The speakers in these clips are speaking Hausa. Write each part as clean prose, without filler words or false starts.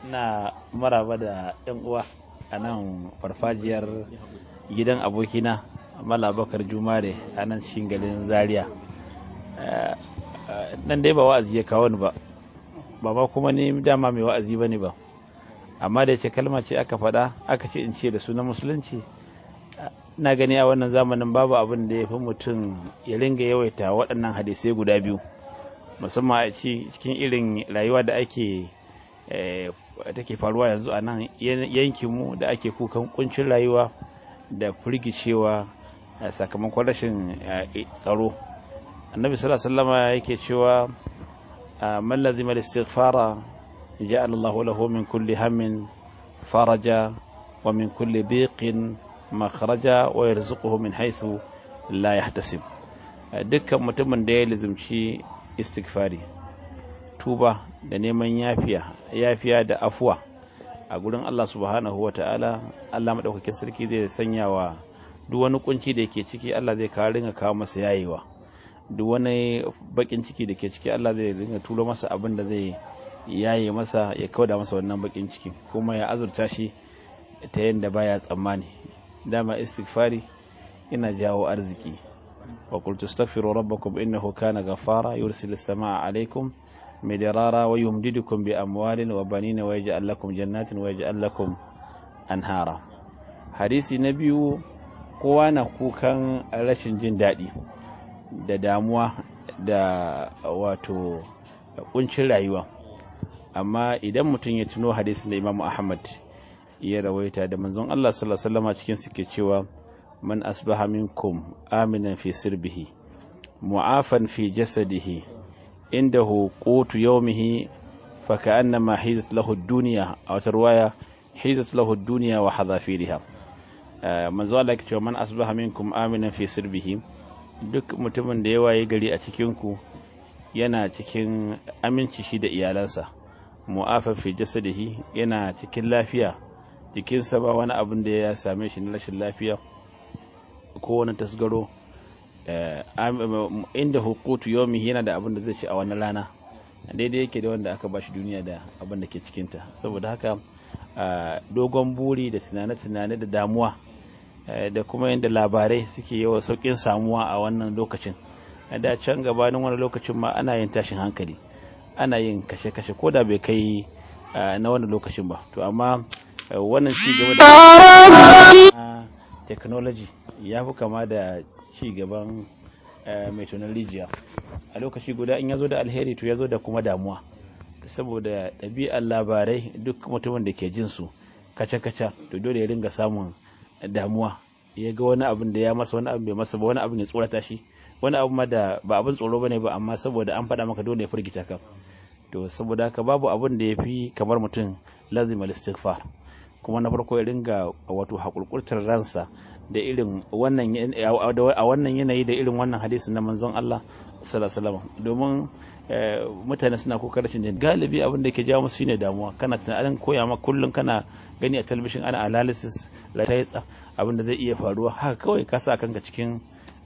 na maraba da yan uwa a nan farfajiyar gidan abokina Mala Bakar Jumare a nan cikin garin Zaria. Nan dai ba wa'azi ya kawo ni ba ma kuma ni dama mai wa'azi bane ba, amma da yace kalma ce aka faɗa aka ce in ce da sunan musulunci. Na gani a wannan zamanin babu abin da ya fi mutum ya ringa yawaita waɗannan hadisai guda biyu, musamman a cikin irin rayuwa da take faruwa yanzu a nan yankinmu da ake kukan kuncin rayuwa da firgicewa sakamakon rashin tsaro. Annabi sallallahu alaihi wasallam yake cewa man lazima al-istighfara ja'ala Allahu lahu min kulli hammin faraja wa min kulli dhiqin makhraja wa yarzuquhu min haythu la yahtasib. Dukkan mutumin da ya lazimci istighfari, tuba da neman yafiya da afuwa a gurin Allah subhanahu wata'ala, Allah madaukakin sarki zai sanya wa duk wani kunci da yake ciki Allah zai kawo masa yayewa. Duk wani bakin ciki da ke ciki Allah zai ringa turo masa abin da zai yaye masa, ya kauda masa wannan bakin ciki, kuma ya azurta shi ta yadda baya tsammani. Dama istighfari ina jawo arziki. wa qultu astaghfiru rabbakum innahu kana ghaffara yursilis samaa alaykum midrara wa yumdidukum bi amwalin wa banina wa yaj'al lakum jannatin wa yaj'al lakum anhara. Hadisi na biyu, kowa na kukan rashin jin daɗi da damuwa da wato kuncin rayuwa, amma idan mutum ya tuno hadisin da Imam Ahmad ya rawaita da manzon Allah sallallahu alaihi wasallam cikin suke cewa man asbaha minkum aminan fi sirbihi mu'afan fi jasadihi indahu qutu yawmihi fa ka'annama hizat lahu ad-dunya aw tarwaya hizat lahu ad-dunya wa hadafiriha. Manzo Allah yake cewa man asbaha minkum aminan fi sirbihi, duk mutumin da ya waye gari a cikin ku yana cikin aminci shi da iyalansa, mu'afan fi jasadihi yana cikin lafiya, jikinsa ba wani abin da ya same shi na rashin lafiya ko wani tasgaro, inda hukutu yomi yana da abin da zai ci a wani rana daidai yake da wanda aka bashi duniya da abin da ke cikinta. Saboda haka dogon buri da tunane-tunane da damuwa da kuma yadda labarai suke yawa saukin samuwa a wannan lokacin, da can gabanin wani lokacin ma ana yin tashin hankali, ana yin kashe-kashe ko da bai kai na wani lokacin ba. To amma wannan ci gaba da technology ya fi kama da ci gaban mai tunan rijiya. A lokaci guda in ya zo da alheri to ya zo da kuma damuwa, saboda ɗabi'ar labarai duk mutumin da ke jin su kaca-kaca to dole ya ringa samun damuwa, ya ga wani abin da ya masa, wani abin bai masa ba, wani abin ya tsorata shi, wani abu ma da ba abin tsoro bane ba, amma saboda an faɗa maka dole ya firgita ka. To saboda haka babu abin da ya fi kamar mutum lazima istighfar, kuma na farko ya ringa wato hakurkurtar ransa da irin wannan a wannan yanayi da irin wannan hadisin na manzon Allah sallallahu alaihi wasallam, domin mutane suna kokarin rashin galibi abin da yake jawo musu shine damuwa. Kana tunanin koya ma kullun kana gani a television ana analysis la taitsa abin da zai iya faruwa, haka kawai ka sa kanka cikin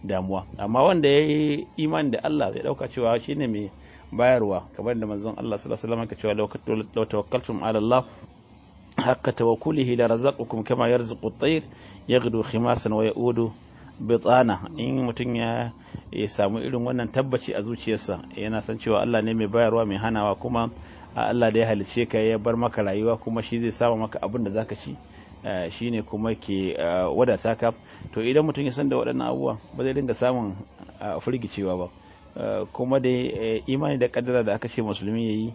damuwa. Amma wanda yayi imani da Allah zai dauka cewa shine mai bayarwa, kamar da manzon Allah sallallahu alaihi wasallam yake cewa law tawakkaltum ala Allah haqqa tawakkulihi la razaqakum kama yarzuqu at-tayr yaghdu khimasan wa ya'udu bitana. In mutum ya samu irin wannan tabbaci a zuciyarsa, yana san cewa Allah ne mai bayarwa mai hanawa, kuma Allah da ya halice ka ya bar maka rayuwa, kuma shi zai saba maka abin da zaka ci, shine kuma ke wadata ka. To idan mutum ya san da waɗannan abubuwa ba zai dinga samun firgicewa ba. Kuma da imani da kaddara da aka ce musulmi yayi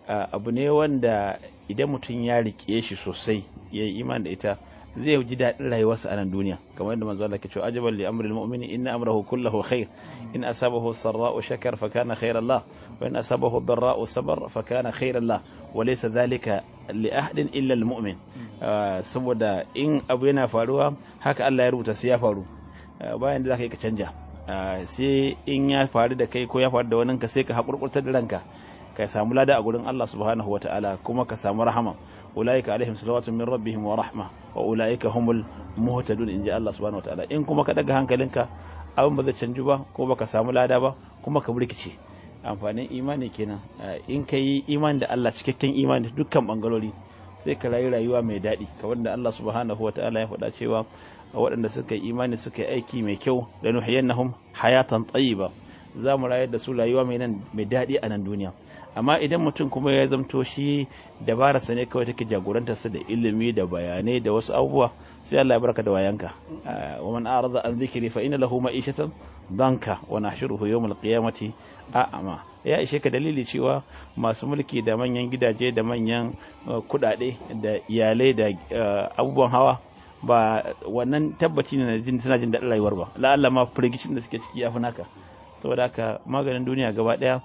abu ne wanda idan mutum ya rike shi sosai, yayi imani da ita, zai ji daɗin rayuwarsa a nan duniya. Kamar yadda manzo Allah ke cewa ajaban li amril mu'mini inna amrahu kulluhu khair in asabahu sarra'u shakar fa kana khairan lah wa in asabahu darra'u sabar fa kana khairan lah wa laysa dhalika li ahadin illa al mu'min. Saboda in abu yana faruwa haka Allah ya rubuta sai ya faru, bayan da zaka yi ka canja. Sai in ya faru da kai ko ya faru da wani ka sai ka hakurkurtar da ranka, ka samu lada a gurin Allah subhanahu wa ta'ala, kuma ka samu rahama. Ulaika alaihim salawatun min rabbihim wa rahma wa ulaika humul muhtadun, inji Allah subhanahu wa ta'ala. In kuma ka daga hankalinka abin ba zai canju ba, ko baka samu lada ba, kuma ka burkice, amfanin imani kenan. In ka yi imani da Allah cikakken imani dukkan bangarori sai ka rayu rayuwa mai daɗi, kamar da Allah subhanahu wa ta'ala ya faɗa cewa waɗanda suka yi imani suka yi aiki mai kyau da nuhiyannahum hayatan tayyiba, za mu rayar da su rayuwa mai daɗi a nan duniya. Amma idan mutum kuma ya zamto shi dabararsa ne kawai take jagorantarsa da ilimi da bayanai da wasu abubuwa, sai Allah ya barka da wayanka. Wa man a'rada an dhikri fa inna lahu ma'ishatan danka wa nahshuruhu yawmal qiyamati a'ma. Ya ishe ka dalili cewa masu mulki da manyan gidaje da manyan kudade da iyalai da abubuwan hawa ba wannan tabbaci ne na jin suna jin daɗin rayuwar ba, la'alla ma firgicin da suke ciki ya fi naka. Saboda haka maganin duniya gaba daya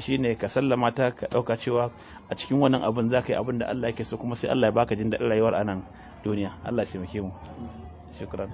shine ka sallama ta, ka dauka cewa a cikin wannan abin zaka yi abin da Allah yake so, kuma sai Allah ya baka jin daɗin rayuwar anan duniya. Allah ya taimake mu. Shukran.